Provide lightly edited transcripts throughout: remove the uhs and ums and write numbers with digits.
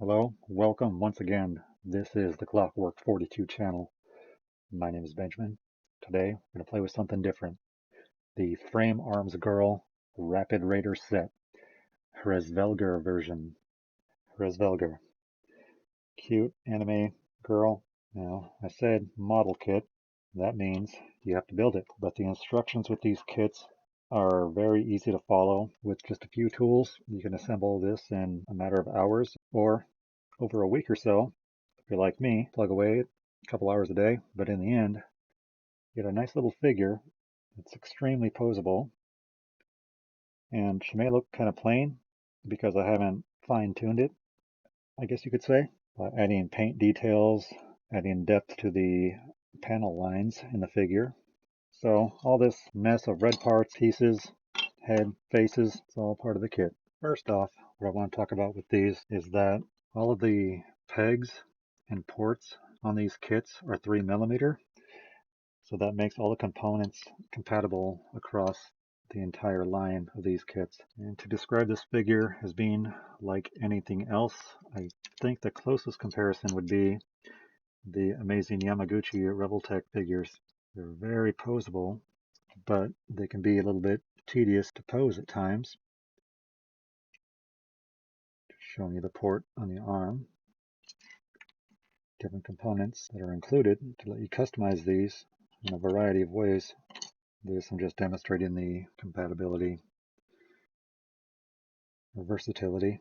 Hello, welcome once again. This is the Clockwork 42 channel. My name is Benjamin. Today we're going to play with something different. The Frame Arms Girl Rapid Raider set. hresvelger version. hresvelger. Cute anime girl. Now, I said model kit. That means you have to build it. But the instructions with these kits are very easy to follow. With just a few tools, you can assemble this in a matter of hours or over a week or so. If you're like me, plug away a couple hours a day, but in the end, you get a nice little figure that's extremely posable. And she may look kind of plain because I haven't fine-tuned it, I guess you could say, by adding paint details, adding depth to the panel lines in the figure. So all this mess of red parts, pieces, head, faces, it's all part of the kit. First off, what I want to talk about with these is that all of the pegs and ports on these kits are 3mm, so that makes all the components compatible across the entire line of these kits. And to describe this figure as being like anything else, I think the closest comparison would be the amazing Yamaguchi Revoltech figures. They're very posable, but they can be a little bit tedious to pose at times. Just showing you the port on the arm. Different components that are included to let you customize these in a variety of ways. I'm just demonstrating the compatibility or versatility.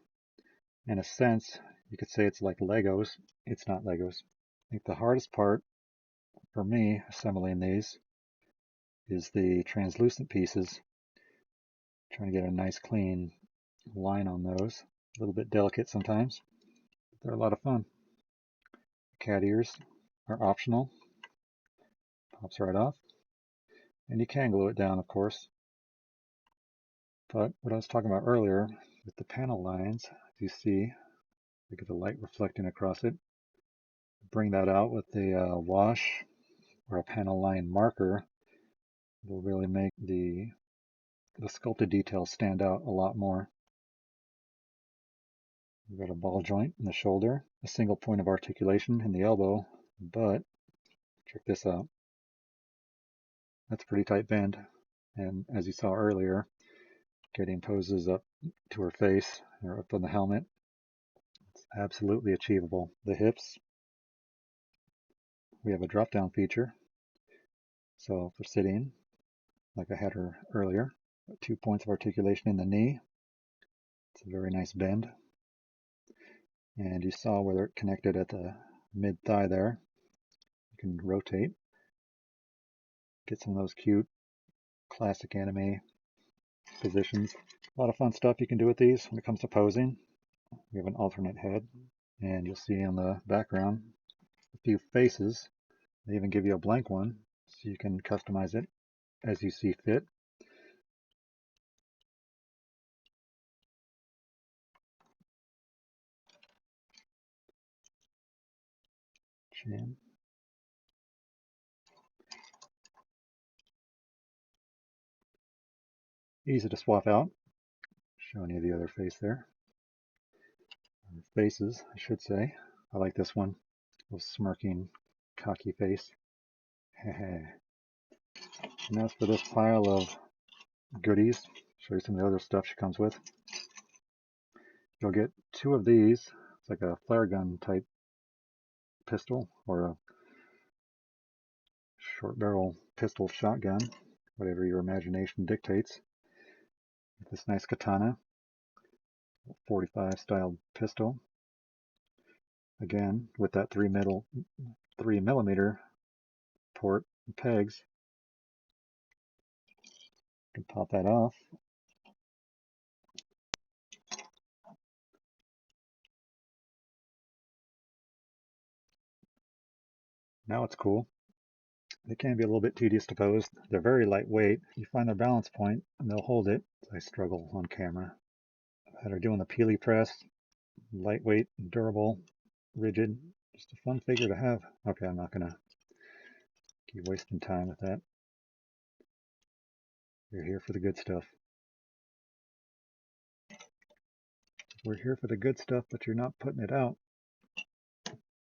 In a sense, you could say it's like Legos. It's not Legos. I think the hardest part for me assembling these is the translucent pieces. Trying to get a nice clean line on those. A little bit delicate sometimes, but they're a lot of fun. Cat ears are optional. Pops right off. And you can glue it down, of course. But what I was talking about earlier with the panel lines, as you see, look at the light reflecting across it. Bring that out with a wash or a panel line marker. It'll really make the sculpted details stand out a lot more. We've got a ball joint in the shoulder, a single point of articulation in the elbow, but check this out. That's a pretty tight bend. And as you saw earlier, getting poses up to her face or up on the helmet, it's absolutely achievable. The hips, we have a drop down feature. So for sitting, like I had her earlier, 2 points of articulation in the knee. It's a very nice bend. And you saw where they're connected at the mid thigh there. You can rotate, get some of those cute classic anime positions. A lot of fun stuff you can do with these when it comes to posing. We have an alternate head, and you'll see in the background a few faces. They even give you a blank one, so you can customize it as you see fit. Chin. Easy to swap out. Showing you the other face there. Or faces, I should say. I like this one. A little smirking, cocky face. And as for this pile of goodies, show you some of the other stuff she comes with. You'll get 2 of these. It's like a flare gun type pistol or a short barrel pistol shotgun, whatever your imagination dictates. This nice katana, 45 style pistol. Again, with that 3mm port and pegs. You can pop that off. Now it's cool. They can be a little bit tedious to pose. They're very lightweight. You find their balance point and they'll hold it. I struggle on camera. I've had her doing the peely press. Lightweight, durable, rigid. Just a fun figure to have. Okay, I'm not gonna keep wasting time with that. You're here for the good stuff. We're here for the good stuff, but you're not putting it out.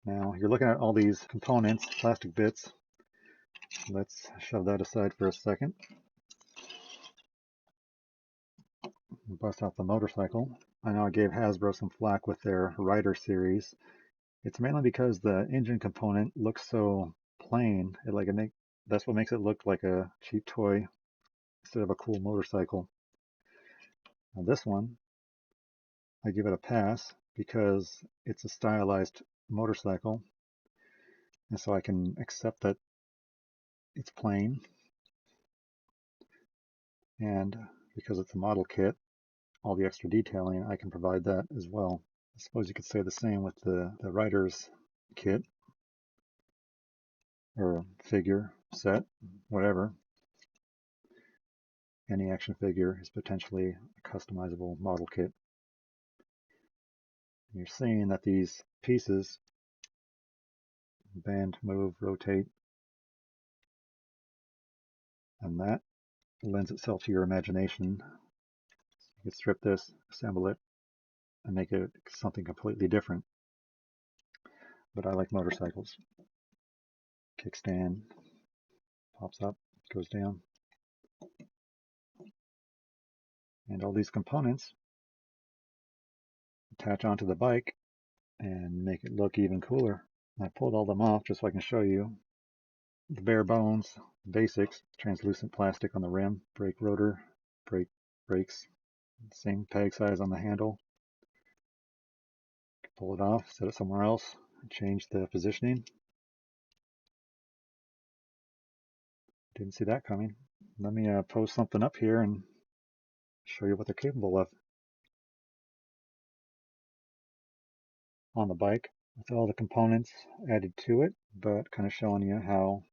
Now, you're looking at all these components, plastic bits. Let's shove that aside for a second. Bust out the motorcycle. I know I gave Hasbro some flack with their Rider series. It's mainly because the engine component looks so plain. That's what makes it look like a cheap toy instead of a cool motorcycle. Now this one, I give it a pass because it's a stylized motorcycle, and so I can accept that it's plain, and because it's a model kit, all the extra detailing, I can provide that as well. I suppose you could say the same with the Rider's kit, or figure, set, whatever. Any action figure is potentially a customizable model kit. You're seeing that these pieces bend, move, rotate, and that lends itself to your imagination. You can strip this, assemble it, and make it something completely different. But I like motorcycles. Kickstand pops up, goes down. And all these components attach onto the bike and make it look even cooler. I pulled all them off just so I can show you the bare bones, basics. Translucent plastic on the rim, brake rotor, brakes, same peg size on the handle. Pull it off, set it somewhere else, and change the positioning. Didn't see that coming. Let me post something up here and show you what they're capable of on the bike with all the components added to it, but kind of showing you how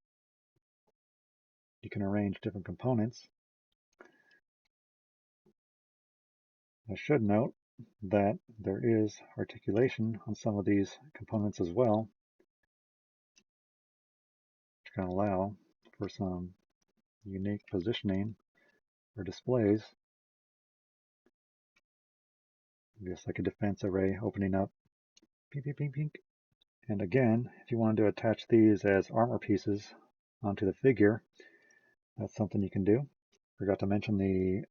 you can arrange different components. I should note that there is articulation on some of these components as well, which can allow for some unique positioning or displays. Just like a defense array opening up, pink, pink, pink, pink. And again, if you wanted to attach these as armor pieces onto the figure, that's something you can do. Forgot to mention the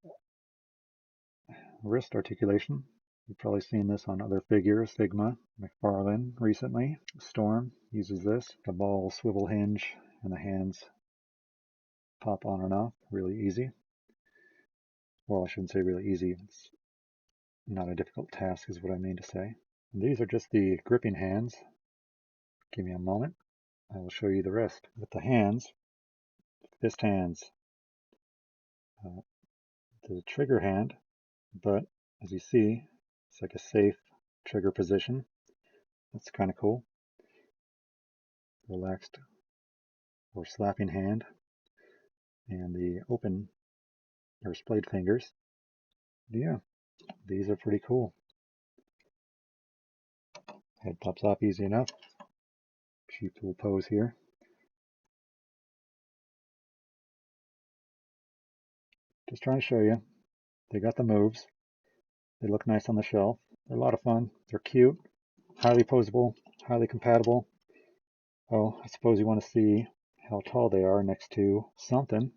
wrist articulation. You've probably seen this on other figures. Sigma, McFarlane recently. Storm uses this. The ball swivel hinge and the hands pop on and off. Really easy. Well, I shouldn't say really easy. It's not a difficult task is what I mean to say. And these are just the gripping hands. Give me a moment. I will show you the rest. With the hands, fist hands, the trigger hand, but as you see, it's like a safe trigger position. That's kind of cool. Relaxed or slapping hand, and the open or splayed fingers. Yeah, these are pretty cool. Head pops off easy enough. Cheap little pose here. Just trying to show you. They got the moves. They look nice on the shelf. They're a lot of fun. They're cute, highly posable, highly compatible. Oh, I suppose you want to see how tall they are next to something.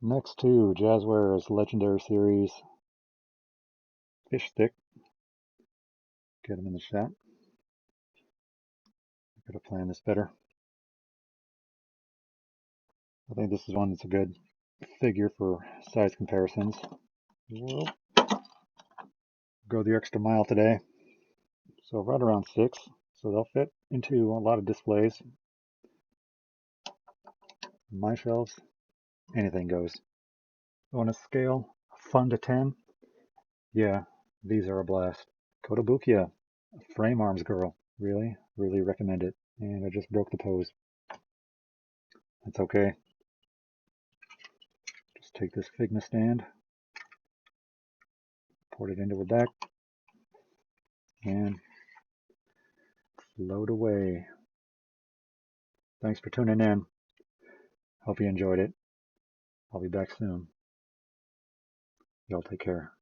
Next to Jazzware's Legendary Series fish stick. Get them in the shot. I could have planned this better. I think this is one that's a good figure for size comparisons. We'll go the extra mile today. So right around 6. So they'll fit into a lot of displays. My shelves, anything goes. On a scale, fun to 10, yeah, these are a blast. Kotobukiya, frame arms girl. Really, really recommend it. And I just broke the pose. That's okay. Just take this Figma stand, port it into a deck, and load away. Thanks for tuning in. Hope you enjoyed it. I'll be back soon. Y'all take care.